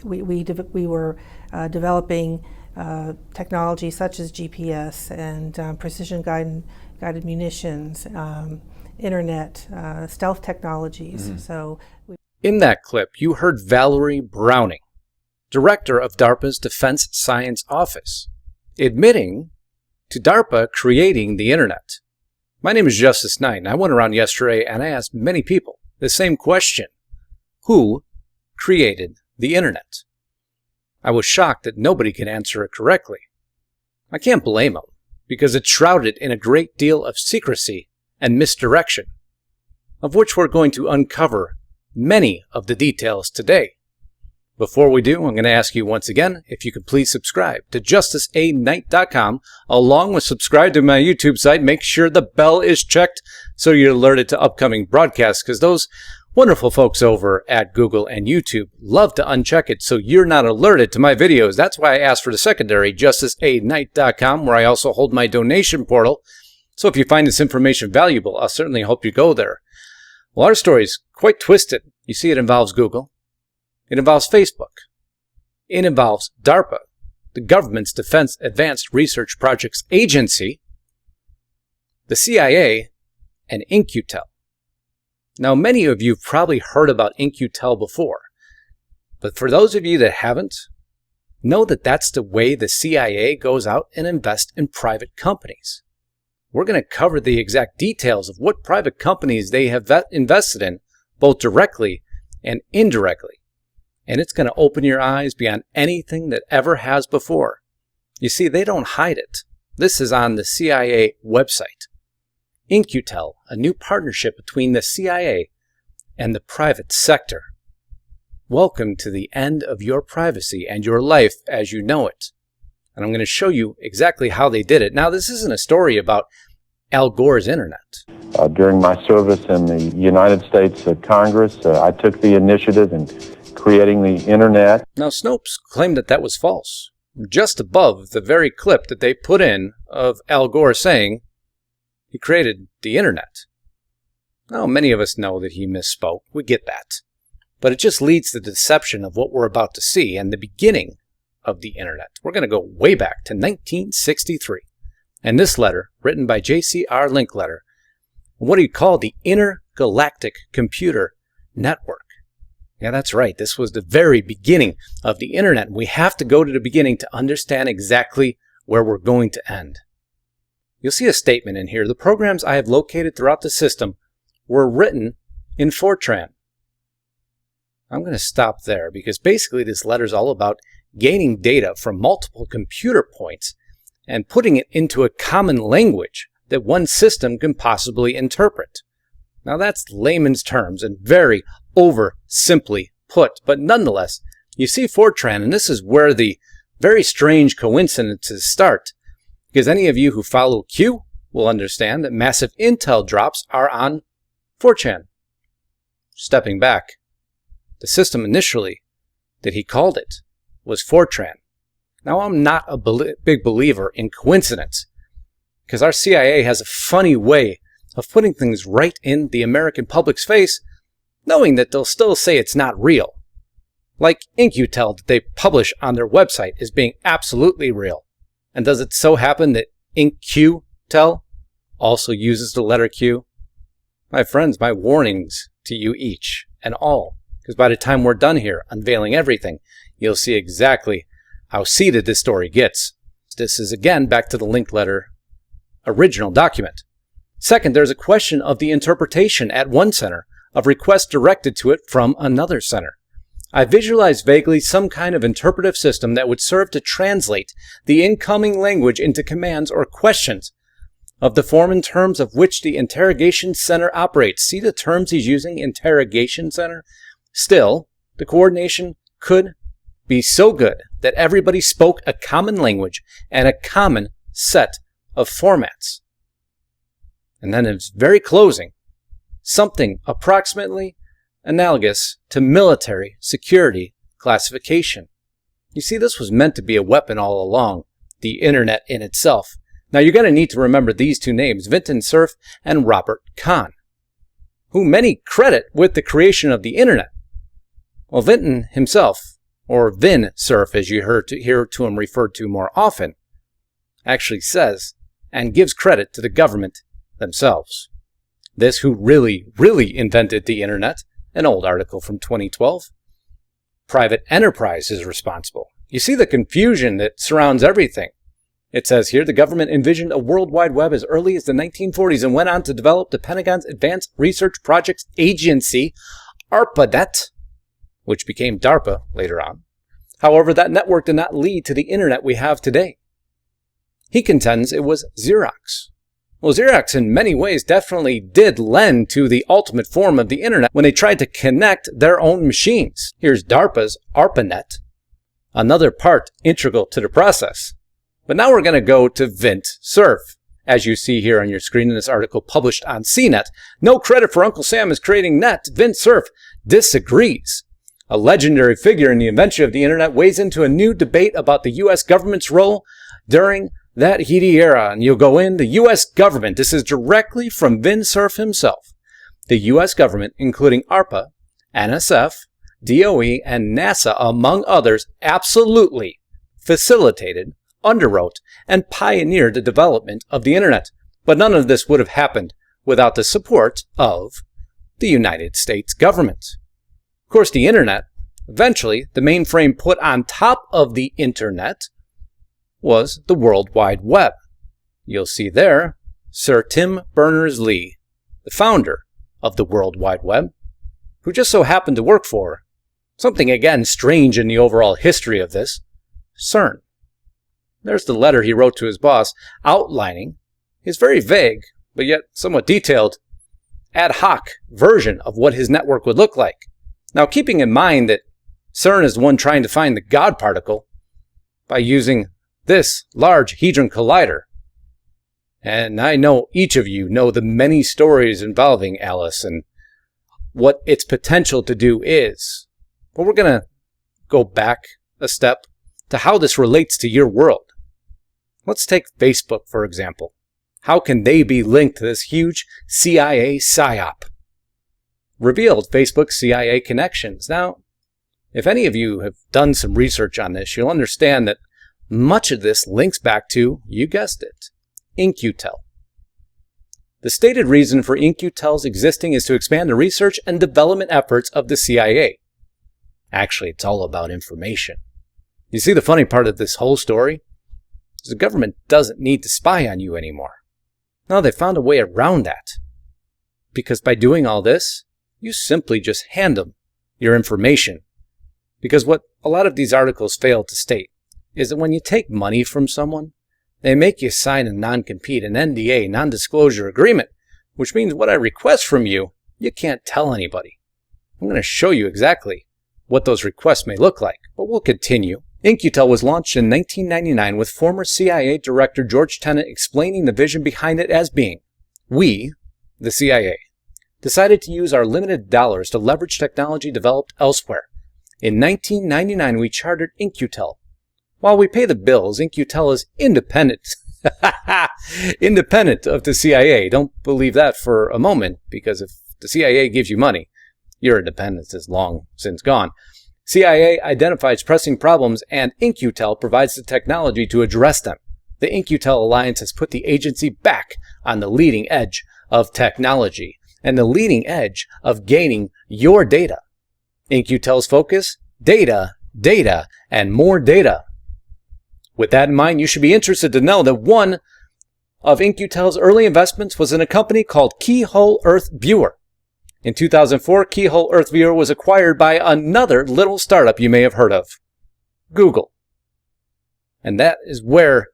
We were developing technology such as GPS and precision guided munitions, internet, stealth technologies. In that clip, you heard Valerie Browning, director of DARPA's Defense Science Office, admitting to DARPA creating the internet. My name is Justus Knight, and I went around yesterday and I asked many people the same question: who created the internet? I was shocked that nobody could answer it correctly. I can't blame them, because it's shrouded in a great deal of secrecy and misdirection, of which we're going to uncover many of the details today. Before we do, I'm going to ask you once again if you could please subscribe to JustusAKnight.com, along with subscribe to my YouTube site. Make sure the bell is checked so you're alerted to upcoming broadcasts, because those wonderful folks over at Google and YouTube love to uncheck it so you're not alerted to my videos. That's why I asked for the secondary, JustusAKnight.com, where I also hold my donation portal. So if you find this information valuable, I'll certainly hope you go there. Well, our story is quite twisted. You see, it involves Google. It involves Facebook. It involves DARPA, the government's Defense Advanced Research Projects Agency, the CIA, and in-q-tel. Now, many of you have probably heard about in-q-tel before, but for those of you that haven't, know that that's the way the CIA goes out and invests in private companies. We're going to cover the exact details of what private companies they have invested in, both directly and indirectly. And it's going to open your eyes beyond anything that ever has before. You see, they don't hide it. This is on the CIA website. in-q-tel, a new partnership between the CIA and the private sector. Welcome to the end of your privacy and your life as you know it. And I'm going to show you exactly how they did it. Now, this isn't a story about Al Gore's internet. During my service in the United States Congress, I took the initiative in creating the internet. Now, Snopes claimed that that was false, just above the very clip that they put in of Al Gore saying he created the internet. Now, many of us know that he misspoke. We get that. But it just leads to the deception of what we're about to see and the beginning of the internet. We're going to go way back to 1963. And this letter, written by J.C.R. Linkletter, what he called the Intergalactic Computer Network. Yeah, that's right. This was the very beginning of the internet. We have to go to the beginning to understand exactly where we're going to end. You'll see a statement in here. The programs I have located throughout the system were written in Fortran. I'm going to stop there because basically this letter is all about gaining data from multiple computer points and putting it into a common language that one system can possibly interpret. Now that's layman's terms and very simply put, but nonetheless, you see Fortran, and this is where the very strange coincidences start, because any of you who follow Q will understand that massive intel drops are on Fortran. Stepping back, the system initially that he called it was Fortran. Now, I'm not a big believer in coincidence, because our CIA has a funny way of putting things right in the American public's face, knowing that they'll still say it's not real. Like in-q-tel that they publish on their website is being absolutely real. And does it so happen that in-q-tel also uses the letter Q? My friends, my warnings to you each and all, because by the time we're done here unveiling everything, you'll see exactly how seeded this story gets. This is again back to the Linkletter original document. Second, there's a question of the interpretation at one center of requests directed to it from another center. I visualize vaguely some kind of interpretive system that would serve to translate the incoming language into commands or questions of the form and terms of which the interrogation center operates. See the terms he's using, interrogation center? Still, the coordination could be so good that everybody spoke a common language and a common set of formats. And then in its very closing, something approximately analogous to military security classification. You see, this was meant to be a weapon all along, the internet in itself. Now you're going to need to remember these two names, Vinton Cerf and Robert Kahn, who many credit with the creation of the internet. Well, Vinton himself, or Vin Cerf as you hear to him referred to more often, actually says and gives credit to the government themselves. This who really invented the internet, an old article from 2012. Private enterprise is responsible. You see the confusion that surrounds everything. It says here the government envisioned a World Wide Web as early as the 1940s and went on to develop the Pentagon's Advanced Research Projects Agency, ARPANET, which became DARPA later on. However, that network did not lead to the internet we have today. He contends it was Xerox. Well, Xerox in many ways definitely did lend to the ultimate form of the internet when they tried to connect their own machines. Here's DARPA's ARPANET, another part integral to the process. But now we're going to go to Vint Cerf. As you see here on your screen in this article published on CNET, no credit for Uncle Sam is creating net. Vint Cerf disagrees. A legendary figure in the invention of the internet weighs into a new debate about the U.S. government's role during that heady era. And you'll go in, the U.S. government, this is directly from Vint Cerf himself. The U.S. government, including ARPA, NSF, DOE, and NASA, among others, absolutely facilitated, underwrote, and pioneered the development of the internet. But none of this would have happened without the support of the United States government. Of course, the internet, eventually, the mainframe put on top of the internet was the World Wide Web. You'll see there Sir Tim Berners-Lee, the founder of the World Wide Web, who just so happened to work for something again strange in the overall history of this, CERN. There's the letter he wrote to his boss outlining his very vague, but yet somewhat detailed, ad hoc version of what his network would look like. Now, keeping in mind that CERN is the one trying to find the God particle by using this Large Hadron Collider. And I know each of you know the many stories involving Alice and what its potential to do is. But we're going to go back a step to how this relates to your world. Let's take Facebook, for example. How can they be linked to this huge CIA psyop? Revealed Facebook CIA connections. Now, if any of you have done some research on this, you'll understand that much of this links back to, you guessed it, in-q-tel. The stated reason for in-q-tel's existing is to expand the research and development efforts of the CIA. Actually, it's all about information. You see the funny part of this whole story? Is the government doesn't need to spy on you anymore. No, they found a way around that. Because by doing all this, you simply just hand them your information. Because what a lot of these articles fail to state is that when you take money from someone, they make you sign a non-compete, an NDA, non-disclosure agreement, which means what I request from you, you can't tell anybody. I'm going to show you exactly what those requests may look like, but we'll continue. in-q-tel was launched in 1999 with former CIA Director George Tenet explaining the vision behind it as being, we, the CIA, decided to use our limited dollars to leverage technology developed elsewhere. In 1999, we chartered in-q-tel. While we pay the bills, in-q-tel is independent. Independent of the CIA. Don't believe that for a moment, because if the CIA gives you money, your independence is long since gone. CIA identifies pressing problems, and in-q-tel provides the technology to address them. The in-q-tel Alliance has put the agency back on the leading edge of technology and the leading edge of gaining your data. in-q-tel's focus? Data, data, and more data. With that in mind, you should be interested to know that one of in-q-tel's early investments was in a company called Keyhole Earth Viewer. In 2004, Keyhole Earth Viewer was acquired by another little startup you may have heard of, Google. And that is where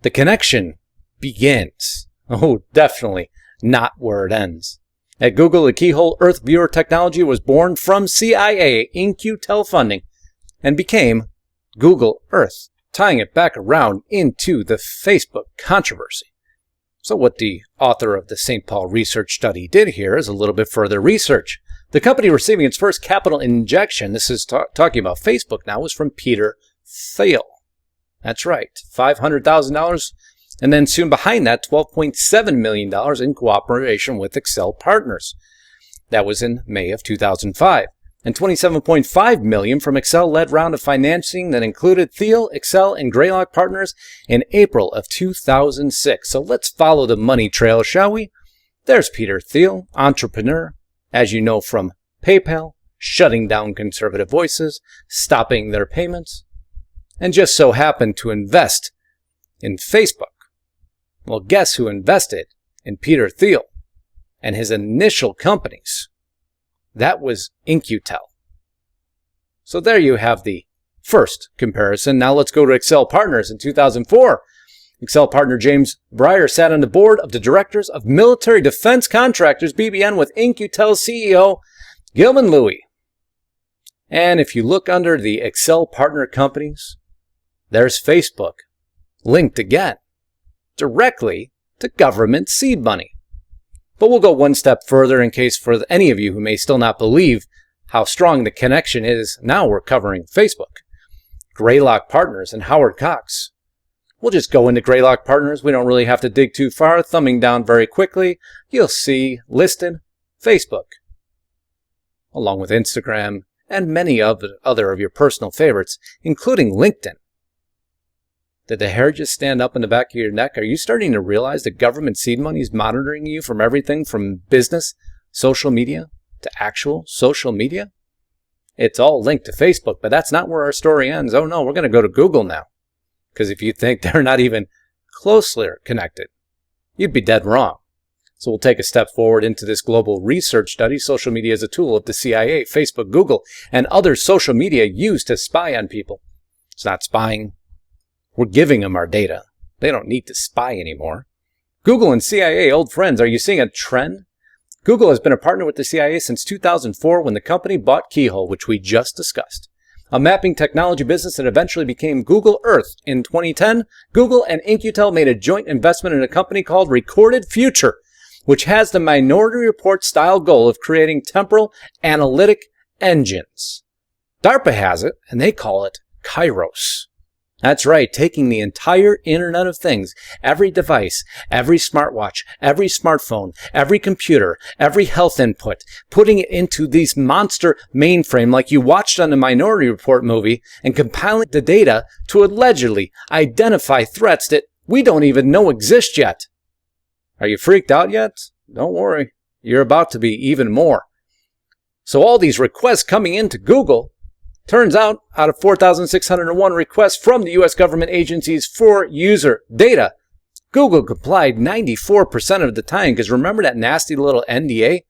the connection begins. Oh, definitely not where it ends. At Google, the Keyhole Earth Viewer technology was born from CIA in-q-tel funding and became Google Earth, tying it back around into the Facebook controversy. So what the author of the St. Paul research study did here is a little bit further research. The company receiving its first capital injection, this is talking about Facebook now, was from Peter Thiel. That's right, $500,000. And then soon behind that, $12.7 million in cooperation with Excel Partners. That was in May of 2005. and $27.5 million from Excel-led round of financing that included Thiel, Excel, and Greylock Partners in April of 2006. So let's follow the money trail, shall we? There's Peter Thiel, entrepreneur, as you know from PayPal, shutting down conservative voices, stopping their payments, and just so happened to invest in Facebook. Well, guess who invested in Peter Thiel and his initial companies? That was in-q-tel. So there you have the first comparison. Now let's go to Excel Partners in 2004. Excel partner James Breyer sat on the board of the directors of Military Defense Contractors, BBN, with in-q-tel CEO Gilman Louie. And if you look under the Excel partner companies, there's Facebook, linked again, directly to government seed money. But we'll go one step further in case for any of you who may still not believe how strong the connection is. Now we're covering Facebook, Greylock Partners, and Howard Cox. We'll just go into Greylock Partners. We don't really have to dig too far. Thumbing down very quickly, you'll see listed Facebook, along with Instagram and many other of your personal favorites, including LinkedIn. Did the hair just stand up in the back of your neck? Are you starting to realize that government seed money is monitoring you from everything from business, social media, to actual social media? It's all linked to Facebook, but that's not where our story ends. Oh no, we're going to go to Google now. Because if you think they're not even closely connected, you'd be dead wrong. So we'll take a step forward into this global research study. Social media is a tool of the CIA, Facebook, Google, and other social media used to spy on people. It's not spying. We're giving them our data. They don't need to spy anymore. Google and CIA, old friends. Are you seeing a trend? Google has been a partner with the CIA since 2004 when the company bought Keyhole, which we just discussed. A mapping technology business that eventually became Google Earth. In 2010, Google and in-q-tel made a joint investment in a company called Recorded Future, which has the Minority Report style goal of creating temporal analytic engines. DARPA has it, and they call it Kairos. That's right, taking the entire Internet of Things, every device, every smartwatch, every smartphone, every computer, every health input, putting it into these monster mainframe like you watched on the Minority Report movie, and compiling the data to allegedly identify threats that we don't even know exist yet. Are you freaked out yet? Don't worry, you're about to be even more. So all these requests coming into Google, turns out of 4,601 requests from the U.S. government agencies for user data, Google complied 94% of the time. Because remember that nasty little NDA?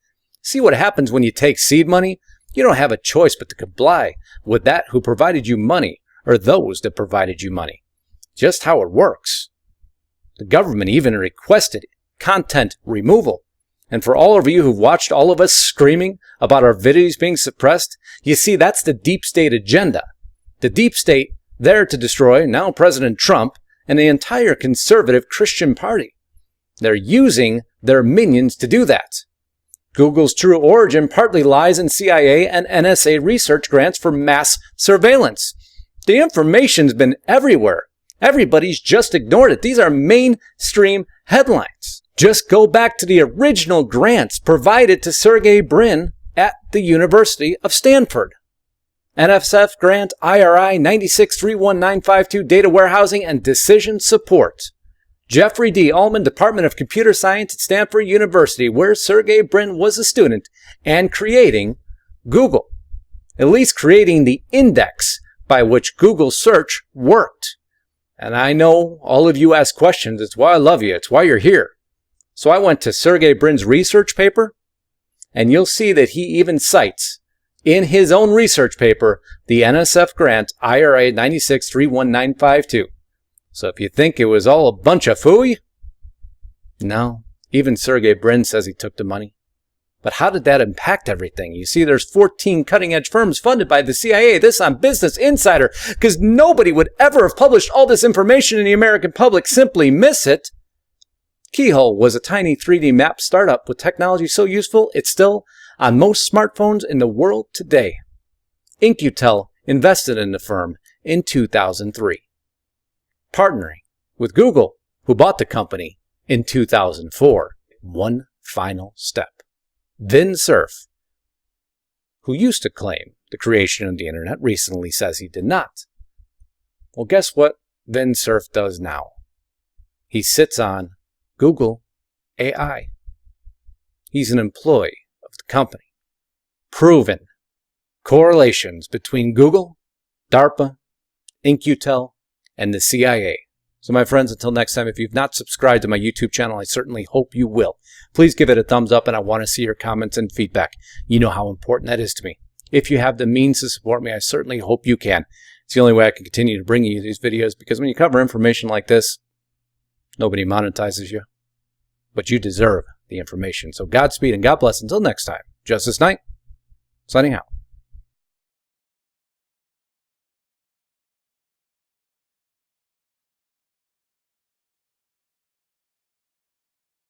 See what happens when you take seed money? You don't have a choice but to comply with that who provided you money, or those that provided you money. Just how it works. The government even requested content removal. And for all of you who've watched all of us screaming about our videos being suppressed, you see that's the deep state agenda. The deep state there to destroy now President Trump and the entire conservative Christian party. They're using their minions to do that. Google's true origin partly lies in CIA and NSA research grants for mass surveillance. The information's been everywhere. Everybody's just ignored it. These are mainstream headlines. Just go back to the original grants provided to Sergey Brin at the University of Stanford. NSF grant IRI 9631952 Data Warehousing and Decision Support. Jeffrey D. Ullman, Department of Computer Science at Stanford University, where Sergey Brin was a student, and creating Google. At least creating the index by which Google search worked. And I know all of you ask questions. It's why I love you. It's why you're here. So I went to Sergey Brin's research paper, and you'll see that he even cites in his own research paper the NSF grant IRA 9631952. So if you think it was all a bunch of phooey, no, even Sergey Brin says he took the money. But how did that impact everything? You see, there's 14 cutting-edge firms funded by the CIA. This on Business Insider, because nobody would ever have published all this information and the American public simply miss it. Keyhole was a tiny 3D map startup with technology so useful it's still on most smartphones in the world today. in-q-tel invested in the firm in 2003, partnering with Google, who bought the company in 2004. One final step. Vin Cerf, who used to claim the creation of the internet, recently says he did not. Well, guess what Vint Cerf does now? He sits on Google AI. He's an employee of the company. Proven correlations between Google, DARPA, in-q-tel, and the CIA. So my friends, until next time, if you've not subscribed to my YouTube channel, I certainly hope you will. Please give it a thumbs up, and I want to see your comments and feedback. You know how important that is to me. If you have the means to support me, I certainly hope you can. It's the only way I can continue to bring you these videos, because when you cover information like this, nobody monetizes you, but you deserve the information. So Godspeed and God bless. Until next time, Justus Knight, signing out.